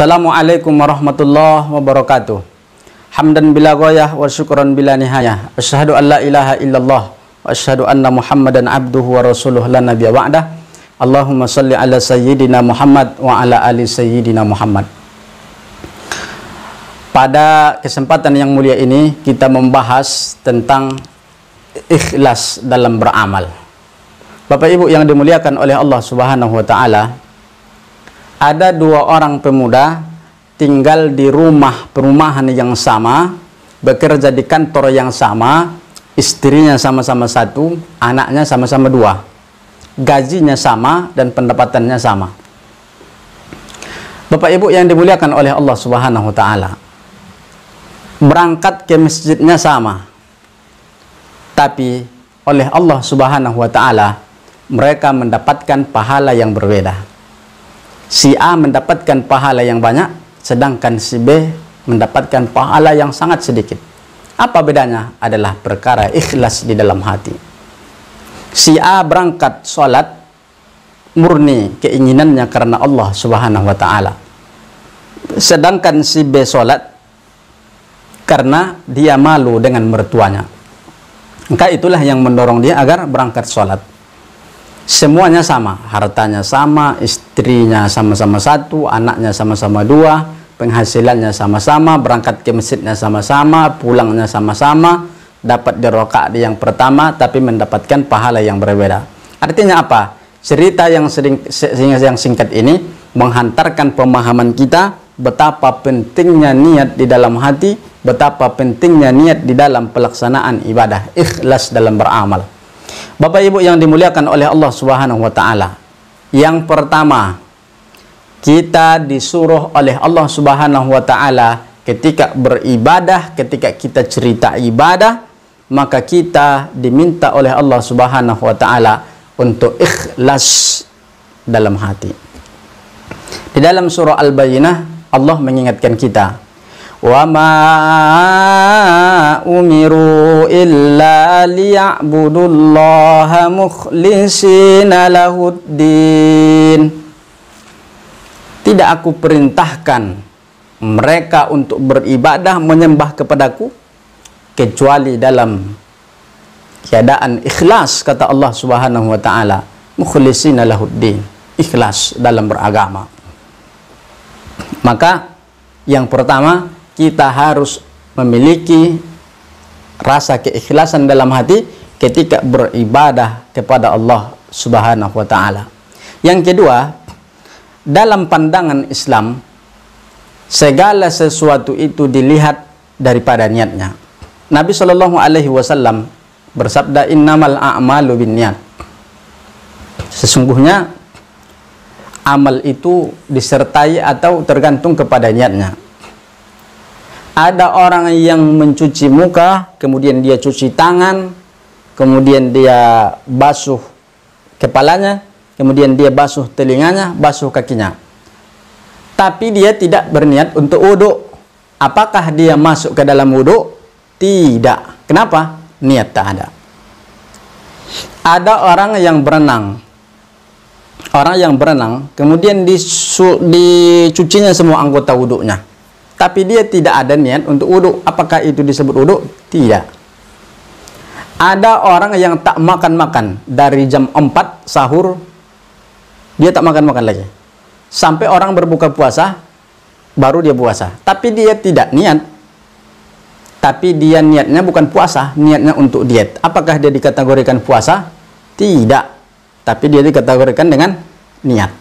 Assalamualaikum warahmatullahi wabarakatuh. Hamdan bila ghayah wa syukran bila nihayah. Asyhadu an la ilaha illallah wa asyhadu anna Muhammadan abduhu wa rasuluh la nabiyya ba'dah. Allahumma salli ala sayyidina Muhammad wa ala ali sayyidina Muhammad. Pada kesempatan yang mulia ini kita membahas tentang ikhlas dalam beramal. Bapak Ibu yang dimuliakan oleh Allah Subhanahu wa taala, ada dua orang pemuda tinggal di perumahan yang sama, bekerja di kantor yang sama, istrinya sama-sama satu, anaknya sama-sama dua, gajinya sama dan pendapatannya sama. Bapak Ibu yang dimuliakan oleh Allah Subhanahu wa taala, berangkat ke masjidnya sama, tapi oleh Allah Subhanahu wa taala mereka mendapatkan pahala yang berbeda. Si A mendapatkan pahala yang banyak, sedangkan si B mendapatkan pahala yang sangat sedikit. Apa bedanya? Adalah perkara ikhlas di dalam hati. Si A berangkat sholat murni keinginannya karena Allah Subhanahu wa taala, sedangkan si B sholat karena dia malu dengan mertuanya. Maka itulah yang mendorong dia agar berangkat sholat. Semuanya sama, hartanya sama, istrinya sama-sama satu, anaknya sama-sama dua, penghasilannya sama-sama, berangkat ke masjidnya sama-sama, pulangnya sama-sama, dapat di rakaat yang pertama tapi mendapatkan pahala yang berbeda. Artinya apa? Cerita yang singkat ini menghantarkan pemahaman kita betapa pentingnya niat di dalam hati, betapa pentingnya niat di dalam pelaksanaan ibadah, ikhlas dalam beramal. Bapak Ibu yang dimuliakan oleh Allah Subhanahu wa taala, yang pertama, kita disuruh oleh Allah Subhanahu wa taala ketika beribadah, ketika kita cerita ibadah, maka kita diminta oleh Allah Subhanahu wa taala untuk ikhlas dalam hati. Di dalam surah Al-Bayyinah Allah mengingatkan kita, wa ma umiru illa liya'budullaha mukhlishina lahuddin. Tidak aku perintahkan mereka untuk beribadah menyembah kepadaku kecuali dalam keadaan ikhlas, kata Allah Subhanahu wa taala, mukhlishina lahuddin, ikhlas dalam beragama. Maka yang pertama, kita harus memiliki rasa keikhlasan dalam hati ketika beribadah kepada Allah Subhanahu wa taala. Yang kedua, dalam pandangan Islam, segala sesuatu itu dilihat daripada niatnya. Nabi Shallallahu alaihi wasallam bersabda, innamal a'malu binniyat. Sesungguhnya amal itu disertai atau tergantung kepada niatnya. Ada orang yang mencuci muka, kemudian dia cuci tangan, kemudian dia basuh kepalanya, kemudian dia basuh telinganya, basuh kakinya. Tapi dia tidak berniat untuk wudhu. Apakah dia masuk ke dalam wudhu? Tidak. Kenapa? Niat tak ada. Ada orang yang berenang. Orang yang berenang, kemudian dicucinya semua anggota wudhunya. Tapi dia tidak ada niat untuk wudhu. Apakah itu disebut wudhu? Tidak. Ada orang yang tak makan-makan dari jam 4 sahur, dia tak makan-makan lagi sampai orang berbuka puasa, baru dia puasa. Tapi dia tidak niat. Tapi dia niatnya bukan puasa, niatnya untuk diet. Apakah dia dikategorikan puasa? Tidak. Tapi dia dikategorikan dengan niat.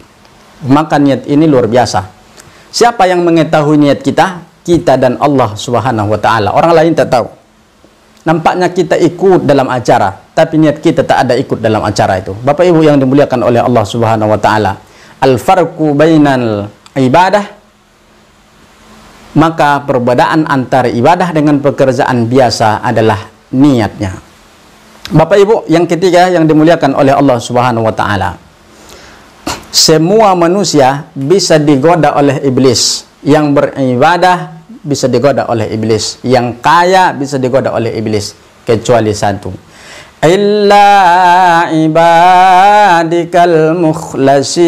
Maka niat ini luar biasa. Siapa yang mengetahui niat kita? Kita dan Allah Subhanahu wa taala. Orang lain tak tahu. Nampaknya kita ikut dalam acara, tapi niat kita tak ada ikut dalam acara itu. Bapak Ibu yang dimuliakan oleh Allah Subhanahu wa taala, al-farqu bainal ibadah, maka perbedaan antara ibadah dengan pekerjaan biasa adalah niatnya. Bapak Ibu yang ketiga yang dimuliakan oleh Allah Subhanahu wa taala, semua manusia bisa digoda oleh iblis. Yang beribadah bisa digoda oleh iblis, yang kaya bisa digoda oleh iblis, kecuali satu, illa ibadikal mukhlasin,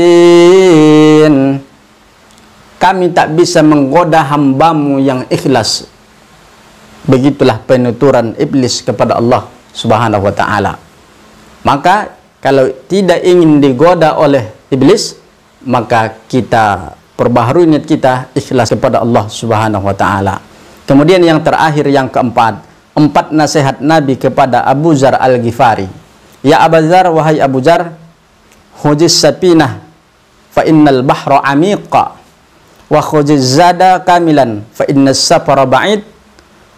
kami tak bisa menggoda hambamu yang ikhlas. Begitulah penuturan iblis kepada Allah Subhanahu wa ta'ala. Maka kalau tidak ingin digoda oleh iblis, maka kita perbaharui niat kita ikhlas kepada Allah Subhanahu wa ta'ala. Kemudian yang terakhir, yang keempat, 4 nasihat Nabi kepada Abu Dzar Al-Ghifari. Ya Abu Dzar, wahai Abu Dzar, hujis sapinah fa innal bahra amiqa wa khujiz zada kamilan fa innas safara ba'id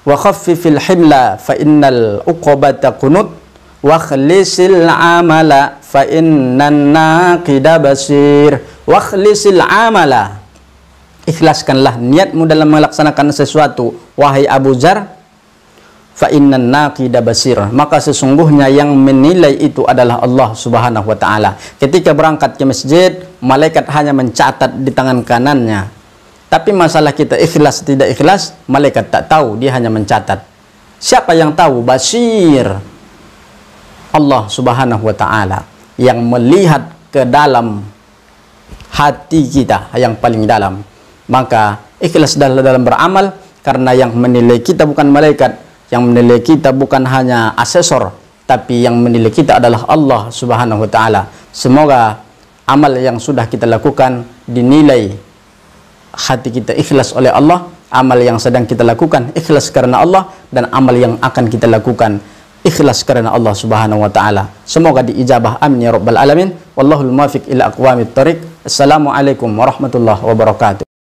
wa khaffifil himla fa innal uqubata qunut wa khlisil amala fa innan naqida basir. Wa khlisil amala, ikhlaskanlah niatmu dalam melaksanakan sesuatu, wahai Abu Dzar, fa innan naqida basir, maka sesungguhnya yang menilai itu adalah Allah Subhanahu wa ta'ala. Ketika berangkat ke masjid, malaikat hanya mencatat di tangan kanannya. Tapi masalah kita ikhlas tidak ikhlas, malaikat tak tahu, dia hanya mencatat. Siapa yang tahu? Basir, Allah Subhanahu wa ta'ala, yang melihat ke dalam hati kita yang paling dalam. Maka ikhlas dalam beramal, karena yang menilai kita bukan malaikat, yang menilai kita bukan hanya asesor, tapi yang menilai kita adalah Allah Subhanahu wa ta'ala. Semoga amal yang sudah kita lakukan dinilai hati kita ikhlas oleh Allah, amal yang sedang kita lakukan ikhlas karena Allah, dan amal yang akan kita lakukan ikhlas karena Allah Subhanahu wa ta'ala. Semoga diijabah, amin ya rabbal alamin. Wallahul muwaffiq ila aqwamit thoriq. Assalamualaikum warahmatullahi wabarakatuh.